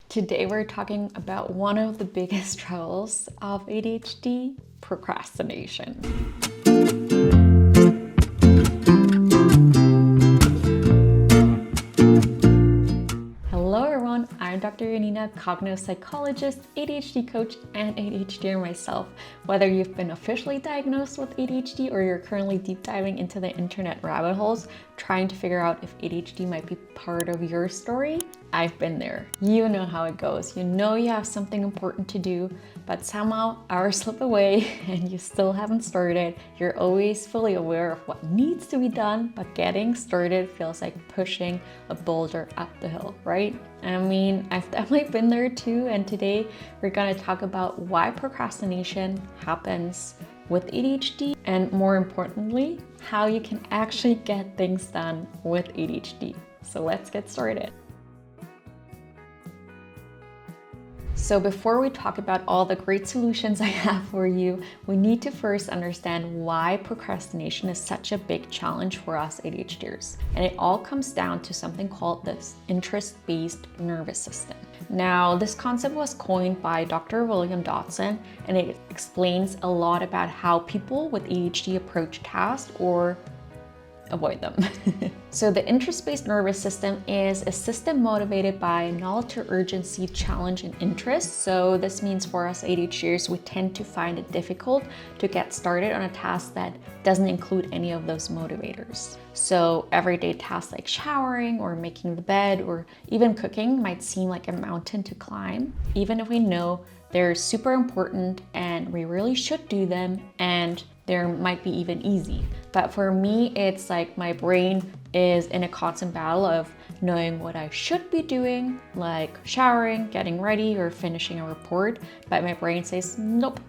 Today we're talking about one of the biggest struggles of ADHD, procrastination. Hello everyone, I'm Dr. Yanina, cognitive psychologist, ADHD coach, and ADHDer myself. Whether you've been officially diagnosed with ADHD or you're currently deep diving into the internet rabbit holes, trying to figure out if ADHD might be part of your story, I've been there. You know how it goes. You know you have something important to do, but somehow hours slip away and you still haven't started. You're always fully aware of what needs to be done, but getting started feels like pushing a boulder up the hill, right? I mean, I've definitely been there too, and today we're gonna talk about why procrastination happens with ADHD, and more importantly, how you can actually get things done with ADHD. So let's get started. So before we talk about all the great solutions I have for you, we need to first understand why procrastination is such a big challenge for us ADHDers. And it all comes down to something called this interest-based nervous system. Now, this concept was coined by Dr. William Dodson, and it explains a lot about how people with ADHD approach tasks or avoid them. So the interest-based nervous system is a system motivated by knowledge or urgency, challenge, and interest. So this means for us ADHDers, we tend to find it difficult to get started on a task that doesn't include any of those motivators. So everyday tasks like showering or making the bed or even cooking might seem like a mountain to climb, even if we know they're super important and we really should do them, and there might be even easy. But for me, it's like my brain is in a constant battle of knowing what I should be doing, like showering, getting ready, or finishing a report. But my brain says, nope,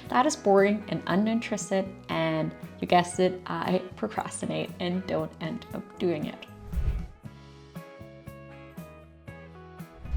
that is boring and uninterested. And you guessed it, I procrastinate and don't end up doing it.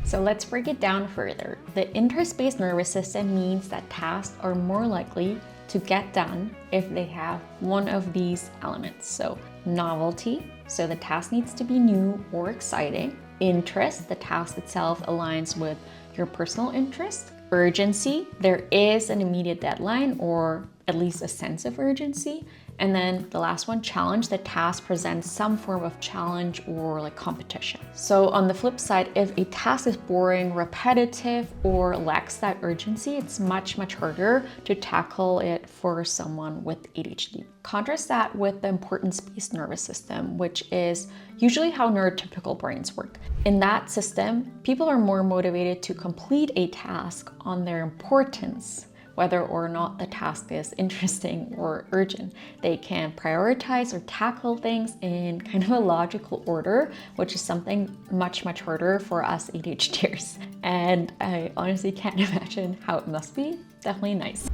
So let's break it down further. The interest-based nervous system means that tasks are more likely to get done if they have one of these elements. So novelty, so the task needs to be new or exciting. Interest, the task itself aligns with your personal interest. Urgency, there is an immediate deadline or at least a sense of urgency. And then the last one, challenge, the task presents some form of challenge or like competition. So on the flip side, if a task is boring, repetitive, or lacks that urgency, it's much harder to tackle it for someone with ADHD. Contrast that with the importance-based nervous system, which is usually how neurotypical brains work. In that system, people are more motivated to complete a task on their importance, whether or not the task is interesting or urgent. They can prioritize or tackle things in kind of a logical order, which is something much harder for us ADHDers. And I honestly can't imagine how it must be. Definitely nice.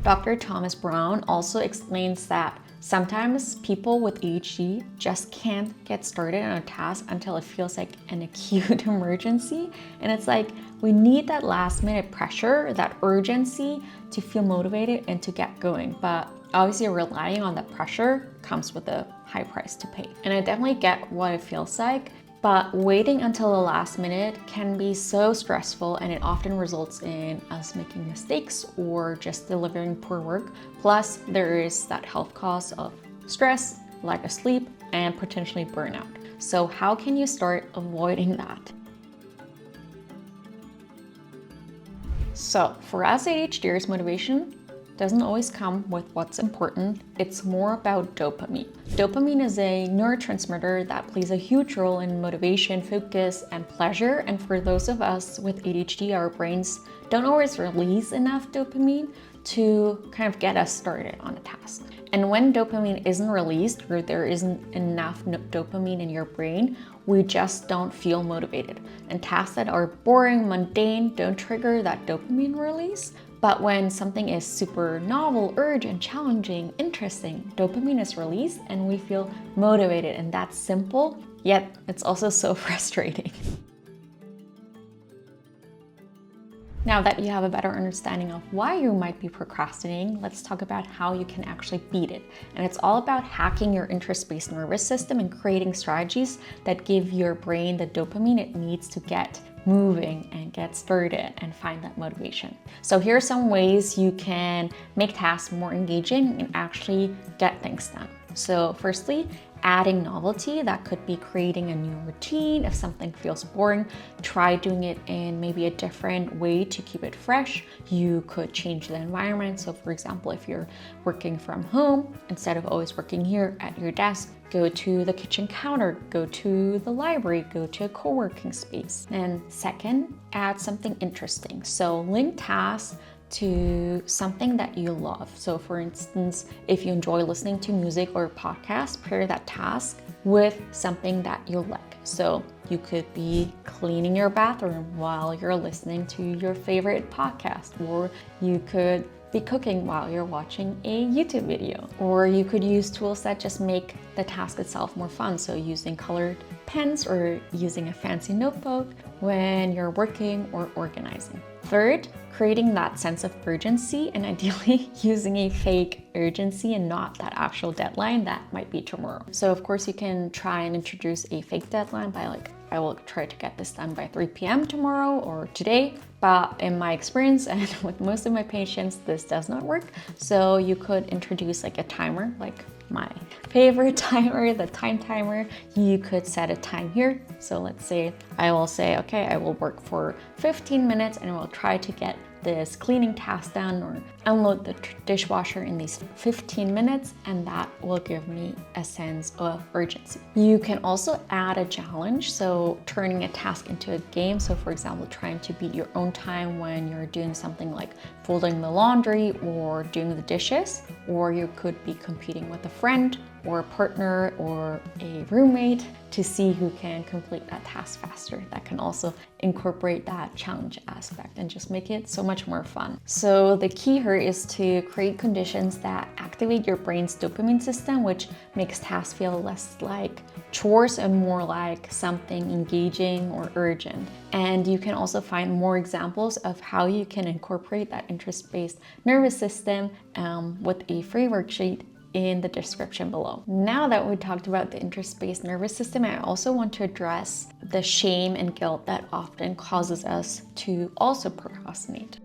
Dr. Thomas Brown also explains that sometimes people with ADHD just can't get started on a task until it feels like an acute emergency. And it's like we need that last minute pressure, that urgency to feel motivated and to get going. But obviously relying on that pressure comes with a high price to pay. And I definitely get what it feels like, but waiting until the last minute can be so stressful, and it often results in us making mistakes or just delivering poor work. Plus, there is that health cost of stress, lack of sleep, and potentially burnout. So how can you start avoiding that? So for us ADHDers, motivation doesn't always come with what's important. It's more about dopamine. Dopamine is a neurotransmitter that plays a huge role in motivation, focus, and pleasure. And for those of us with ADHD, our brains don't always release enough dopamine to kind of get us started on a task. And when dopamine isn't released, or there isn't enough dopamine in your brain, we just don't feel motivated. And tasks that are boring, mundane, don't trigger that dopamine release. But when something is super novel, urgent, challenging, interesting, dopamine is released and we feel motivated. And that's simple, yet it's also so frustrating. Now that you have a better understanding of why you might be procrastinating, let's talk about how you can actually beat it. And it's all about hacking your interest-based nervous system and creating strategies that give your brain the dopamine it needs to get moving and get started and find that motivation. So here are some ways you can make tasks more engaging and actually get things done. So firstly, adding novelty. That could be creating a new routine. If something feels boring, try doing it in maybe a different way to keep it fresh. You could change the environment. So for example, if you're working from home, instead of always working here at your desk, go to the kitchen counter, go to the library, go to a co-working space. And second, add something interesting. So link tasks to something that you love. So for instance, if you enjoy listening to music or podcast, pair that task with something that you like. So you could be cleaning your bathroom while you're listening to your favorite podcast, or you could be cooking while you're watching a YouTube video. Or you could use tools that just make the task itself more fun. So using colored pens or using a fancy notebook when you're working or organizing. Third, creating that sense of urgency, and ideally using a fake urgency and not that actual deadline that might be tomorrow. So of course you can try and introduce a fake deadline by I will try to get this done by 3 p.m. tomorrow or today. But in my experience and with most of my patients, this does not work. So you could introduce a timer, like my favorite timer, the time timer. You could set a time here. So let's say I will say, okay, I will work for 15 minutes and I will try to get this cleaning task done or unload the dishwasher in these 15 minutes, and that will give me a sense of urgency. You can also add a challenge, so turning a task into a game. So for example, trying to beat your own time when you're doing something like folding the laundry or doing the dishes, or you could be competing with a friend or a partner or a roommate to see who can complete that task faster. That can also incorporate that challenge aspect and just make it so much more fun. So the key here is to create conditions that activate your brain's dopamine system, which makes tasks feel less like chores and more like something engaging or urgent. And you can also find more examples of how you can incorporate that interest-based nervous system with a free worksheet in the description below. Now that we talked about the interest-based nervous system, I also want to address the shame and guilt that often causes us to also procrastinate.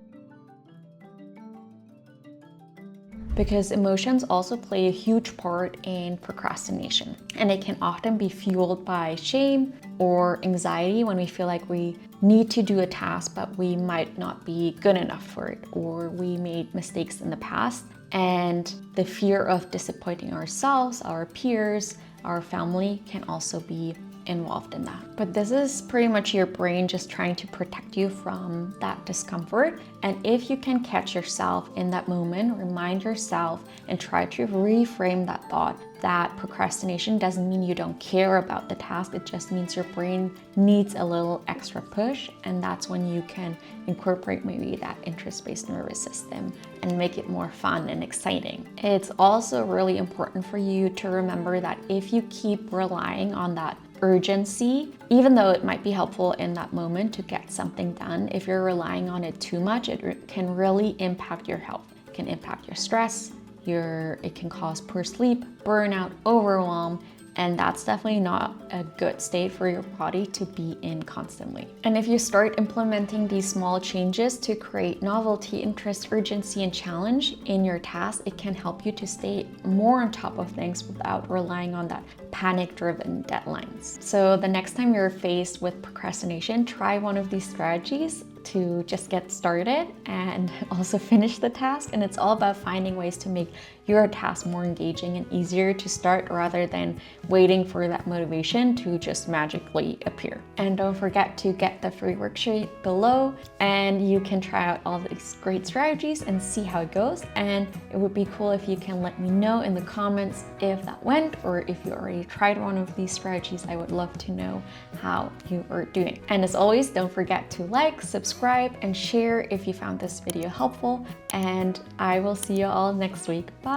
Because emotions also play a huge part in procrastination, and it can often be fueled by shame or anxiety when we feel like we need to do a task but we might not be good enough for it, or we made mistakes in the past, and the fear of disappointing ourselves, our peers, our family can also be involved in that. But this is pretty much your brain just trying to protect you from that discomfort. And if you can catch yourself in that moment, remind yourself and try to reframe that thought that procrastination doesn't mean you don't care about the task. It just means your brain needs a little extra push. And that's when you can incorporate maybe that interest-based nervous system and make it more fun and exciting. It's also really important for you to remember that if you keep relying on that urgency, even though it might be helpful in that moment to get something done, if you're relying on it too much, it can really impact your health. It can impact your stress, it can cause poor sleep, burnout, overwhelm, and that's definitely not a good state for your body to be in constantly. And if you start implementing these small changes to create novelty, interest, urgency, and challenge in your task, it can help you to stay more on top of things without relying on that panic-driven deadlines. So the next time you're faced with procrastination, try one of these strategies to just get started and also finish the task. And it's all about finding ways to make your task more engaging and easier to start rather than waiting for that motivation to just magically appear. And don't forget to get the free worksheet below, and you can try out all these great strategies and see how it goes. And it would be cool if you can let me know in the comments if that went, or if you already tried one of these strategies. I would love to know how you are doing. And as always, don't forget to like, subscribe, and share if you found this video helpful. And I will see you all next week. Bye!